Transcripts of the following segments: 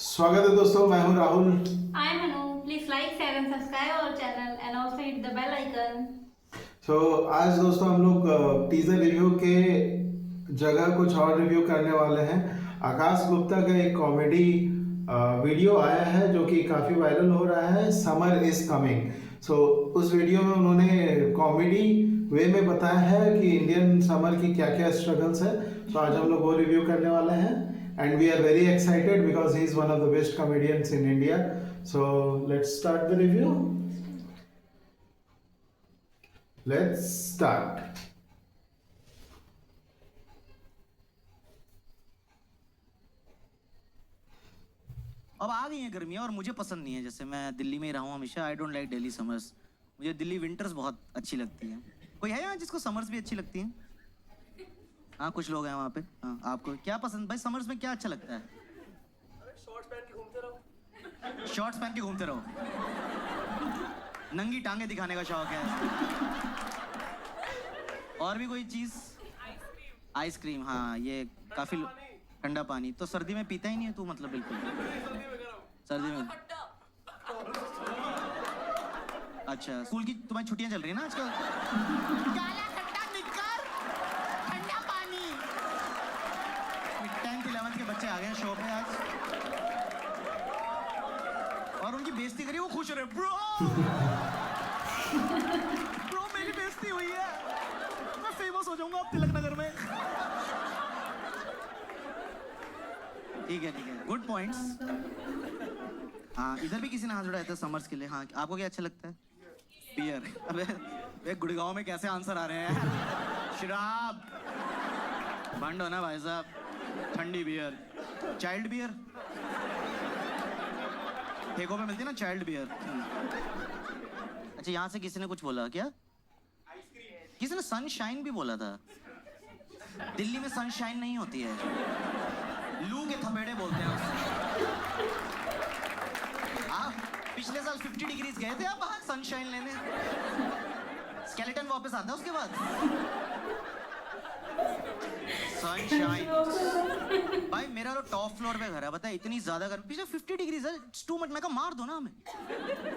स्वागत है दोस्तों, मैं हूं Rahul. I am Anu. Please like, share and subscribe our channel and also hit the bell icon. आज दोस्तों हम लोग टीजर रिव्यू के जगह कुछ और रिव्यू करने वाले हैं। आकाश गुप्ता का एक कॉमेडी वीडियो आया है जो कि काफ़ी वायरल हो रहा है, समर इज कमिंग। उस वीडियो में उन्होंने कॉमेडी वे में बताया है कि इंडियन समर की क्या क्या स्ट्रगल्स है। आज हम लोग वो रिव्यू करने वाले हैं and we are very excited because he is one of the best comedians in India. So let's start the review. Let's start. अब आ गई है गर्मियाँ और मुझे पसंद नहीं है। जैसे मैं दिल्ली में ही रहा हूँ हमेशा। I don't like Delhi summers. मुझे दिल्ली विंटर्स बहुत अच्छी लगती है। कोई है यहाँ जिसको समर्स भी अच्छी लगती हैं? हाँ, कुछ लोग हैं वहाँ पे। हाँ, आपको क्या पसंद भाई? समर्स में क्या अच्छा लगता है? शॉर्ट्स पहन के घूमते रहो। शॉर्ट्स पहन के घूमते रहो, नंगी टांगे दिखाने का शौक है। और भी कोई चीज़? आइसक्रीम। हाँ, ये काफ़ी ठंडा पानी तो सर्दी में पीता ही नहीं है तू, मतलब बिल्कुल। सर्दी में अच्छा, स्कूल की तुम्हारी छुट्टियां चल रही है ना आजकल? काला खट्टा निक्कर, ठंडा पानी। 10th 11th के बच्चे आ गए हैं शो पे आज और उनकी बेइज्जती करी, वो खुश हो रहे। ब्रो ब्रो मेरी बेइज्जती हुई है, मैं फेमस हो जाऊंगा अब तिलक नगर में। ठीक है, गुड पॉइंट्स। हाँ, इधर भी किसी ने हाथ उठाया था समर्स के लिए। हाँ, आपको क्या अच्छा लगता है? बियर। अबे गुड़गांव में कैसे आंसर आ रहे हैं? शराब बंद हो ना भाई साहब। ठंडी बियर, चाइल्ड बियर ठेकों पे मिलती है ना, चाइल्ड बियर। अच्छा, यहाँ से किसी ने कुछ बोला क्या? किसी ने सनशाइन भी बोला था। दिल्ली में सनशाइन नहीं होती है, लू के थपेड़े बोलते हैं उससे। आप पिछले साल 50 डिग्रीज गए थे आप बाहर सनशाइन लेने? स्केलेटन वापस आता है उसके बाद। सनशाइन भाई, मेरा तो टॉप फ्लोर पे घर है, पता है? इतनी ज्यादा गर्मी, पिछले 50 डिग्रीज है। It's too much. मैं कहा मार दो ना हमें,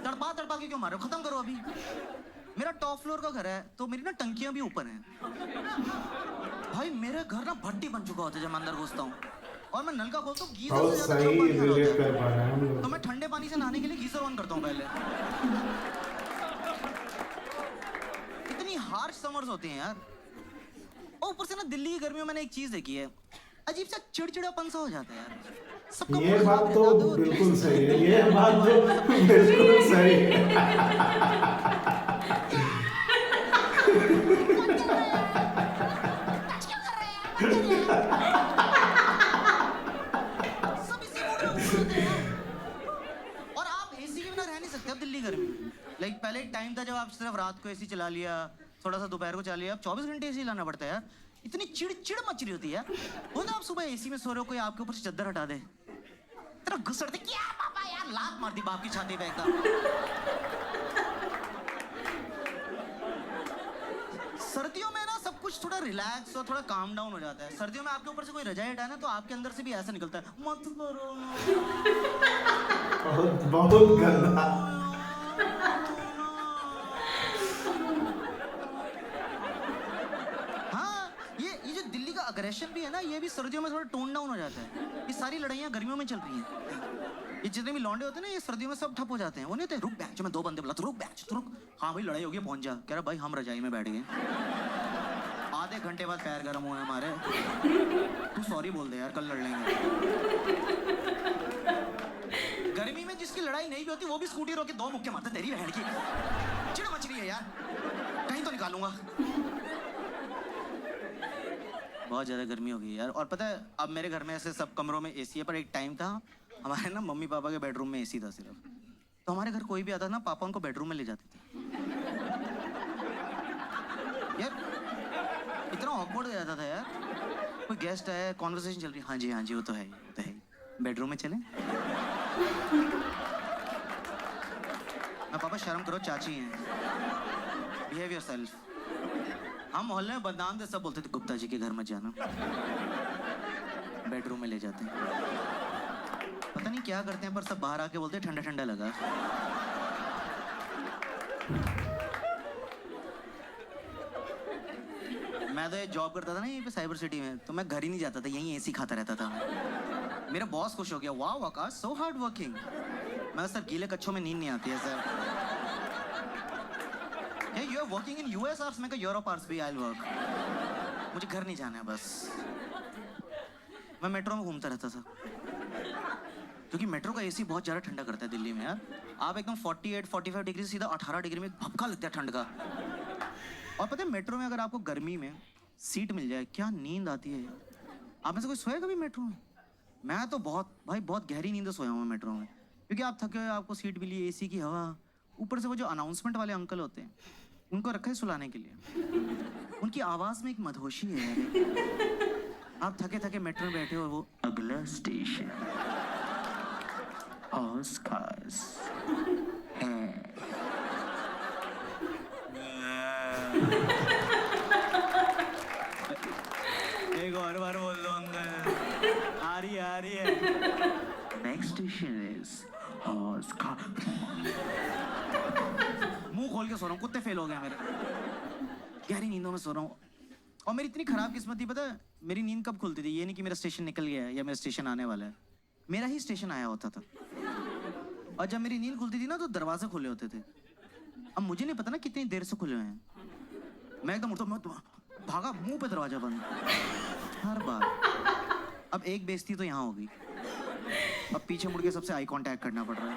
तड़पा तड़पा के क्यों मारो, खत्म करो अभी। मेरा टॉप फ्लोर का घर है तो मेरी ना टंकियां भी ऊपर हैं। भाई मेरा घर ना भट्टी बन चुका होता है जब मैं अंदर घुसता हूँ और मैं नल का खोलता हूँ, गीजर से ज्यादा गर्म पानी आ रहा होता है। तो मैं ठंडे पानी से नहाने के लिए गीजर ऑन करता हूँ पहले। इतनी हार्श समर्स होते हैं यार। और ऊपर से ना दिल्ली की गर्मियों में मैंने एक चीज देखी है, अजीब सा चिड़चिड़ापन सा हो जाता है यार सबका। ये बात तो बिल्कुल सही है, ये बात तो बिल्कुल सही है। और आप एसी के बिना रह नहीं सकते अब दिल्ली गर्मी। लाइक पहले एक टाइम था जब आप सिर्फ रात को एसी चला लिया, थोड़ा सा दोपहर को चला लिया। अब 24 घंटे एसी लाना पड़ता है यार। इतनी चिड़ मच रही होती है। वो ना आप सुबह एसी में सो रहे हो, कोई आपके ऊपर से चद्दर हटा दे, तेरा घुसड़ते क्या पापा यार, लात मार दी बाप की छाती पे एकदम। सर्दियों में ना सब कुछ थोड़ा रिलैक्स और थोड़ा काम डाउन हो जाता है। सर्दियों में आपके ऊपर से कोई रजाई हटाए ना तो आपके अंदर से भी ऐसा निकलता है, मत करो बहुत बहुत गंदा। हाँ, ये जो दिल्ली का अग्रेशन भी है ना, ये भी सर्दियों में थोड़ा टोन डाउन हो जाता है। ये सारी लड़ाइयाँ गर्मियों में चल रही हैं। ये जितने भी लौंडे होते हैं ना, ये सर्दियों में सब ठप हो जाते हैं। वो नहीं होते, रुक बैच, मैं 2 बंदे बुला, तो रुक बैच, तो रुक। हाँ भाई, लड़ाई हो गई, पहुंच जा। कह रहा भाई हम रजाई में बैठ गए, आधे घंटे बाद पैर गर्म हुए हमारे। तू सॉरी बोल दे यार, कल लड़ लेंगे। गर्मी में जिसकी लड़ाई नहीं भी होती वो भी स्कूटी रोक के 2 मुक्के मारते। तेरी बहन की चिड़ मच रही है यार, कहीं तो निकालूंगा। बहुत ज़्यादा गर्मी हो गई यार। और पता है, अब मेरे घर में ऐसे सब कमरों में एसी है, पर एक टाइम था हमारे ना मम्मी पापा के बेडरूम में एसी था सिर्फ। तो हमारे घर कोई भी आता ना, पापा उनको बेडरूम में ले जाते थे यार। इतना ऑकवर्ड हो जाता था यार। कोई गेस्ट आया, कॉन्वर्सेशन चल रही है, हाँ जी वो तो है, वो तो है। बेडरूम में चलें? मैं पापा शर्म करो, चाची हैं, बिहेव योरसेल्फ। हम मोहल्ले में बदनाम थे, सब बोलते थे गुप्ता जी के घर मत जाना, बेडरूम में ले जाते हैं। पता नहीं नहीं क्या करते हैं, पर सब बाहर आके बोलते हैं ठंडा ठंडा लगा। मैं तो ये जॉब करता था ना यहीं पे साइबर सिटी में, तो मैं घर ही नहीं जाता था, यहीं एसी खाता रहता था मैं। मेरा बॉस खुश हो गया, वाह आकाश सो हार्ड वर्किंग। मैं सर गीले कच्छों में नींद नहीं आती है sir. Hey, you are working in US hours? मैं कहा यूरोप hours भी I'll work। मुझे घर नहीं जाना है बस। मैं मेट्रो में घूमता रहता था, क्योंकि मेट्रो का एसी बहुत ज़्यादा ठंडा करता है दिल्ली में यार। आप एकदम 48-45 डिग्री सीधा 18 डिग्री में भपका लगता है ठंड का। और पता है मेट्रो में अगर आपको गर्मी में सीट मिल जाए, क्या नींद आती है। आप में से कोई सोया कभी मेट्रो में? मैं तो बहुत गहरी नींद से सोया हूँ मेट्रो में, क्योंकि आप थके हुए, आपको सीट मिली, एसी की हवा, ऊपर से वो जो अनाउंसमेंट वाले अंकल होते हैं, उनको रखा है सुलाने के लिए। उनकी आवाज़ में एक मधोशी है यार। आप थके थके मेट्रो में बैठे हो और वो अगला स्टेशन आसपास है। एक और बार बोल दो अंकल। आ रही है। नेक्स्ट स्टेशन इज मुंह खोल के सो रहा हूँ, कुत्ते फेल हो गए मेरे। गहरी नींदों में सो रहा हूँ। और मेरी इतनी खराब किस्मत थी, पता है मेरी नींद कब खुलती थी? ये नहीं कि मेरा स्टेशन निकल गया है या मेरा स्टेशन आने वाला है, मेरा ही स्टेशन आया होता था। और जब मेरी नींद खुलती थी ना, तो दरवाजे खुले होते थे। अब मुझे नहीं पता ना कितनी देर से खुले हुए हैं। मैं एकदम उठता, मैं भागा, मुंह पे दरवाजा बंद हर बार। अब एक बेइज्जती तो यहाँ होगी, अब पीछे मुड़ के सबसे आई कांटेक्ट करना पड़ रहा है।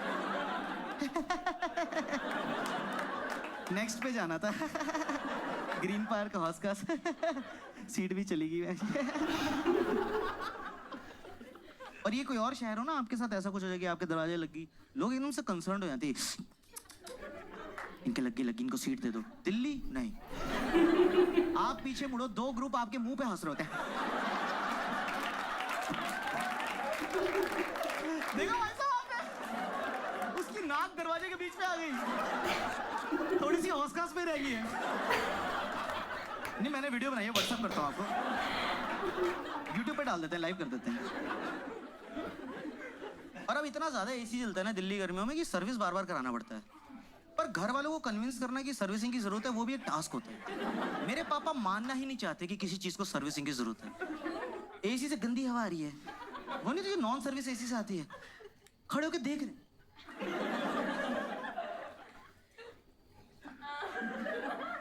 नेक्स्ट पे जाना था। ग्रीन पार्क हॉस का सीट भी चली गई। और ये कोई और शहर हो ना, आपके साथ ऐसा कुछ हो जाए कि आपके दरवाजे लगी, लोग एकदम से कंसर्न हो जाते हैं, इनके लगी इनको सीट दे दो। दिल्ली नहीं, आप पीछे मुड़ो, 2 ग्रुप आपके मुंह पे हंस रहे होते हैं। देखो भाई साहब, उसकी नाक दरवाजे के बीच में आ गई, थोड़ी सी हौसकास में रह गई है। नहीं मैंने वीडियो बनाई है, व्हाट्सएप करता हूँ आपको, यूट्यूब पे डाल देते हैं, लाइव कर देते हैं। और अब इतना ज्यादा एसी चलता है ना दिल्ली गर्मियों में कि सर्विस बार बार कराना पड़ता है। पर घर वालों को कन्विंस करना कि सर्विसिंग की जरूरत है, वो भी एक टास्क होता है। मेरे पापा मानना ही नहीं चाहते कि किसी चीज को सर्विसिंग की जरूरत है। एसी से गंदी हवा आ रही है, वो नहीं तो जो नॉन सर्विस एसी से आती है, खड़े होके देख रहे,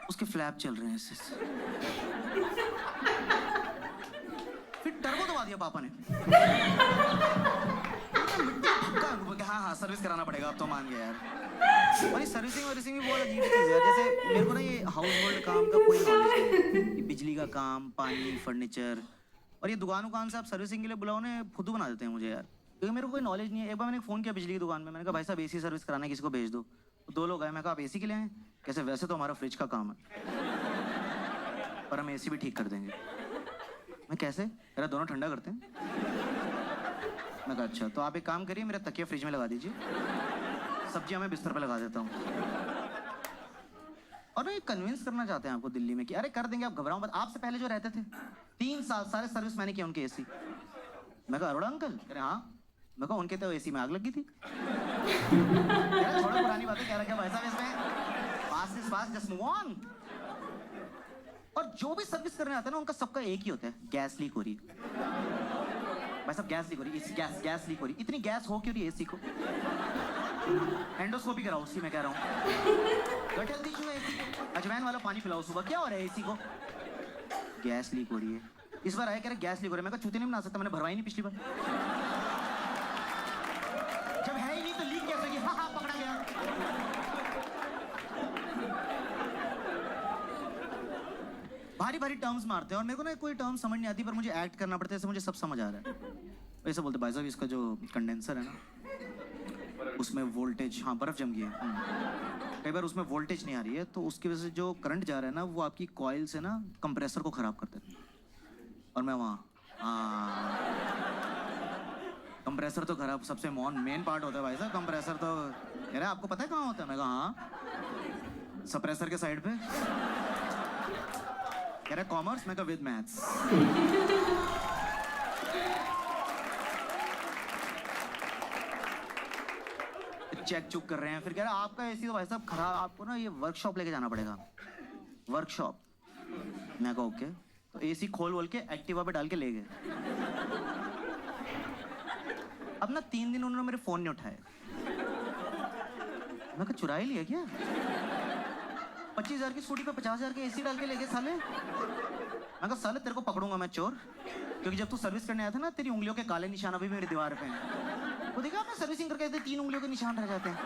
उसके फ्लैप चल रहे हैं ऐसे। फिर टर्बो दबा दिया पापा ने। हाँ सर्विस कराना पड़ेगा, अब तो मान गया यार। और ये सर्विसिंग भी बहुत अजीब चीज़ है। जैसे मेरे को ना ये हाउस होल्ड काम का कोई नॉलेज नहीं, बिजली का काम, पानी, फर्नीचर, और ये दुकान से आप सर्विसिंग के लिए बुलाओ ना, फुद्दू बना देते हैं मुझे यार, क्योंकि मेरे को कोई नॉलेज नहीं है। एक बार मैंने फ़ोन किया बिजली की दुकान में, मैंने कहा भाई साहब एसी सर्विस कराना है, किसी को भेज दो। 2 लोग आए, मैं कहा आप एसी के लिए आए? कैसे? वैसे तो हमारा फ्रिज का काम है, पर हम एसी भी ठीक कर देंगे। मैं कैसे? मेरा दोनों ठंडा करते हैं। मैं कहा अच्छा, तो आप एक काम करिए, मेरा तकिया फ्रिज में लगा दीजिए, सब्जियां मैं बिस्तर पे लगा देता हूँ। और ये कन्विंस करना चाहते हैं आपको दिल्ली में कि अरे कर देंगे, आप घबराओ मत। आपसे पहले जो रहते थे 3 साल सारे सर्विस मैंने किया उनके एसी। मैं कहा अरोड़ा अंकल? कह रहे हाँ। मैं कहा उनके तो एसी में आग लगी थी। थोड़ा पुरानी बातें कह रहा भाई साहब, इसमें pass is pass, just move on. और जो भी सर्विस करने आता है ना, उनका सबका एक ही होता है, गैस लीक हो रही है भाई साहब, गैस लीक हो रही है, गैस लीक हो रही है। इतनी गैस हो क्यों रही है एसी को? एंडोस्कोपी कराओ, उसी में कह रहा हूँ। गटल दीजिए एसी को, अजवाइन वाला पानी पिलाओ सुबह। क्या हो रहा है एसी को? गैस लीक हो रही है। इस बार आया कह रहे गैस लीक हो रहा है। मैं कहा चूते नहीं बना सकता, मैंने भरवाई नहीं पिछली बार। जब है ही नहीं तो लीक कैसे होगी? हाँ पकड़ा गया। भारी भारी टर्म्स मारते हैं और मेरे को ना कोई टर्म समझ नहीं आती, पर मुझे एक्ट करना पड़ता है, ऐसे मुझे सब समझ आ रहा है। वैसे बोलते भाई साहब इसका जो कंडेंसर है ना, उसमें वोल्टेज, हाँ बर्फ जम गई है, कई बार उसमें वोल्टेज नहीं आ रही है, तो उसकी वजह से जो करंट जा रहा है ना, वो आपकी कॉइल से ना कंप्रेसर को ख़राब कर देता है। और मैं वहाँ कंप्रेसर तो खराब, सबसे मेन पार्ट होता है भाई साहब कंप्रेसर। तो कह रहा है आपको पता है कहाँ होता है? मैं कहा हाँ, सप्रेसर के साइड पे। कह रहा है कॉमर्स? मैं कहा विद मैथ्स। चेक चुक कर रहे हैं, फिर कह रहा है आपका एसी तो भाई साहब खराब, आपको ना ये वर्कशॉप लेके जाना पड़ेगा, वर्कशॉप। मैं कहा ओके, तो एसी खोल बोल के एक्टिवा पे डाल के ले गए। अब ना 3 दिन उन्होंने मेरे फोन नहीं उठाए। मैं कहा चुरा ही लिया क्या? 25,000 की स्कूटी पे 50,000 के एसी डाल के ले गए साले। मैं कहा साले तेरे को पकड़ूंगा मैं चोर, क्योंकि जब तू सर्विस करने आया था ना तेरी उंगलियों के काले निशान अभी मेरी दीवार पे हैं। वो देखा आपने सर्विसिंग करके 3 उंगलियों के निशान रह जाते हैं।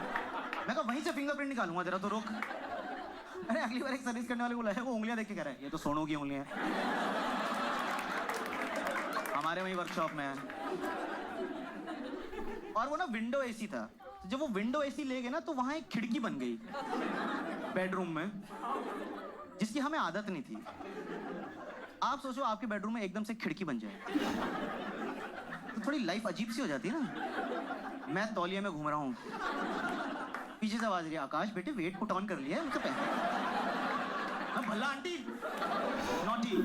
मैं कहा वहीं से फिंगरप्रिंट निकालूंगा तेरा, तो रुक। अरे अगली बार एक सर्विस करने वाले को बुलाया, वो उंगलियां देख के कह रहा है ये तो सोनू की उंगलियां हैं, हमारे वही वर्कशॉप में है। और वो ना विंडो एसी था, तो जब वो विंडो एसी ले गए ना तो वहां एक खिड़की बन गई बेडरूम में, जिसकी हमें आदत नहीं थी। आप सोचो आपके बेडरूम में एकदम से खिड़की बन जाए तो थोड़ी लाइफ अजीब सी हो जाती है ना। मैं तौलिए में घूम रहा हूँ, पीछे से आवाज रही है आकाश बेटे वेट पुट ऑन कर लिया है मतलब भला आंटी नॉटी।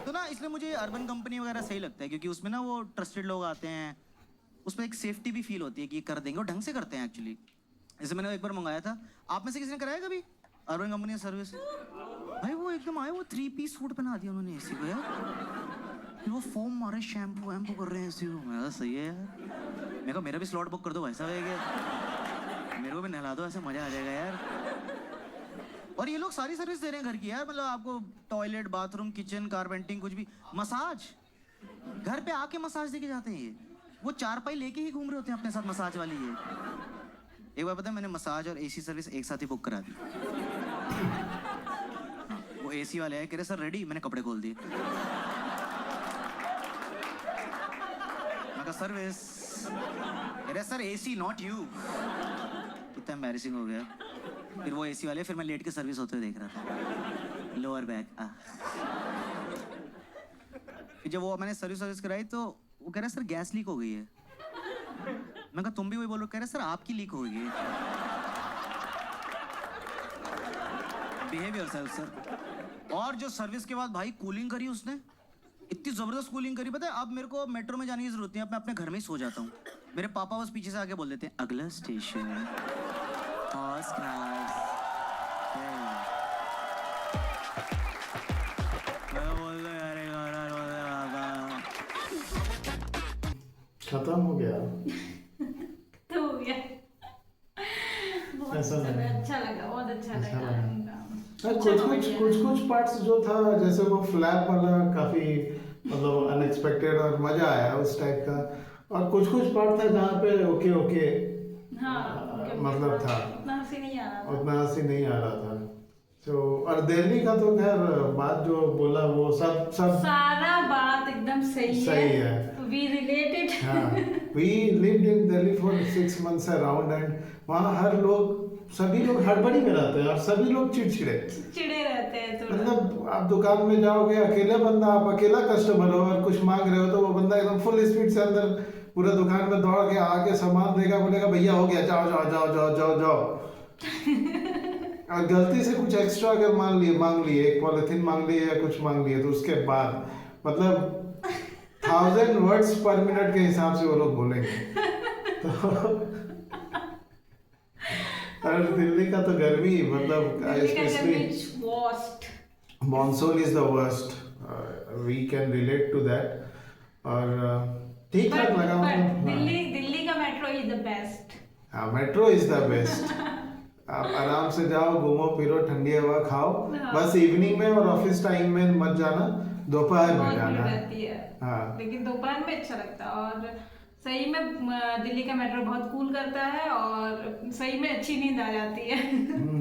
तो ना इसलिए मुझे अर्बन कंपनी वगैरह सही लगता है, क्योंकि उसमें ना वो ट्रस्टेड लोग आते हैं, उसमें एक सेफ्टी भी फील होती है कि ये कर देंगे और ढंग से करते हैं एक्चुअली। जैसे मैंने एक बार मंगाया था, आप में से किसी ने कराया कभी अर्बन कंपनी का सर्विस? भाई वो एकदम आए, वो 3 पीस सूट पहना दिया उन्होंने एसी को यार, फिर वो फोम मारे शैम्पू वैम्पू कर रहे हैं एसी को। मैं सही है यार, मेरे को मेरा भी स्लॉट बुक कर दो भाई साहब, मेरे को भी नहला दो, ऐसे मजा आ जाएगा यार। और ये लोग सारी सर्विस दे रहे हैं घर की यार, मतलब आपको टॉयलेट, बाथरूम, किचन, कारपेंटिंग, कुछ भी, मसाज घर पे आके मसाज देके जाते हैं। ये वो 4 पाई लेके ही घूम रहे होते हैं अपने साथ मसाज वाली। ये एक बार पता है मैंने मसाज और एसी सर्विस एक साथ ही बुक करा दी। वो एसी वाले आए, कह रहे सर रेडी, मैंने कपड़े खोल दिए। मैं कहा सर्विस, कह रहे सर एसी नॉट यू। कितना एम्बैरेसिंग हो गया। फिर वो एसी वाले, फिर मैं लेट के सर्विस होते हुए देख रहा था, लोअर बैक। फिर जब वो मैंने सर्विस कराई तो वो कह रहा सर गैस लीक हो गई है। मैं कहा तुम भी वही बोलो? कह रहे सर आपकी लीक हो गई है। Behave yourself sir. और जो सर्विस के बाद भाई कूलिंग करी उसने, इतनी जबरदस्त कूलिंग करी, पता है अब मेरे को मेट्रो में जाने की जरूरत नहीं है, मैं अपने घर में ही सो जाता हूँ। मेरे पापा बस पीछे से आके बोल देते हैं अगला स्टेशन फर्स्ट क्लास। खत्म हो गया तो हो गया। बहुत ऐसा लगा? अच्छा लगा, बहुत अच्छा अच्छा लगा। लगा। कुछ पार्ट्स जो था, जैसे वो फ्लैप वाला काफी मतलब अनएक्सपेक्टेड और मजा आया उस टाइप का, और कुछ पार्ट था जहाँ पे ओके हाँ, मतलब था, उतना हंसी नहीं आ रहा था। उतना हंसी नहीं आ रहा था। तो और दिल्ली का तो खैर बात जो बोला वो सब सारा बात एकदम सही है। We related. हाँ, we lived in Delhi for 6 months around and वहाँ हर लोग, सभी लोग हड़बड़ी में रहते हैं और सभी लोग चिड़चिड़े रहते हैं थोड़ा। मतलब आप दुकान में जाओगे, अकेले बंदा, आप अकेला कस्टमर हो और कुछ मांग रहे हो तो वो बंदा एकदम फुल स्पीड से अंदर पूरा दुकान में दौड़ के आके सामान देगा, बोलेगा भैया हो गया, जाओ जाओ जाओ जाओ जाओ जाओ। और गलती से कुछ एक्स्ट्रा अगर मांग लिए, एक पॉलिथीन मांग लिए या कुछ मांग लिए, तो उसके बाद मतलब 1000 वर्ड्स पर मिनट के हिसाब से वो लोग बोलेंगे। तो और दिल्ली का तो गर्मी मतलब specially monsoon is the worst, we can relate to that. और ठीक ठाक लगा मतलब। दिल्ली का मेट्रो इज द बेस्ट। हाँ, मेट्रो इज द बेस्ट। आप आराम से जाओ, घूमो फिरो, ठंडी हवा खाओ, बस इवनिंग में और ऑफिस टाइम में मत जाना, दोपहर में जाना रहती है। हाँ। लेकिन दोपहर में अच्छा लगता है, और सही में दिल्ली का मेट्रो बहुत कूल करता है और सही में अच्छी नींद आ जाती है।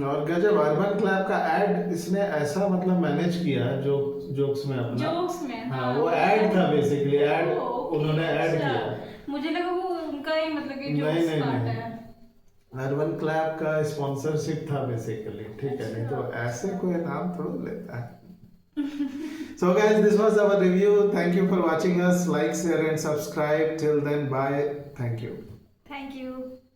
और गजब अर्बन क्लैब का एड इसने ऐसा मतलब मैनेज किया जोक्स में अपना। जोक्स में हाँ, वो एड था बेसिकली, एड उन्होंने ऐड किया। मुझे लगा वो उनका ही मतलब कि जोक्स पार्ट है। अर्बन क्लैब का स्पॉन्सरशिप था बेसिकली, ठीक है, नहीं तो ऐसे कोई नाम थोड़ा लेता है। So guys, this was our review. Thank you for watching us. Like, share and subscribe. Till then, bye. Thank you. Thank you.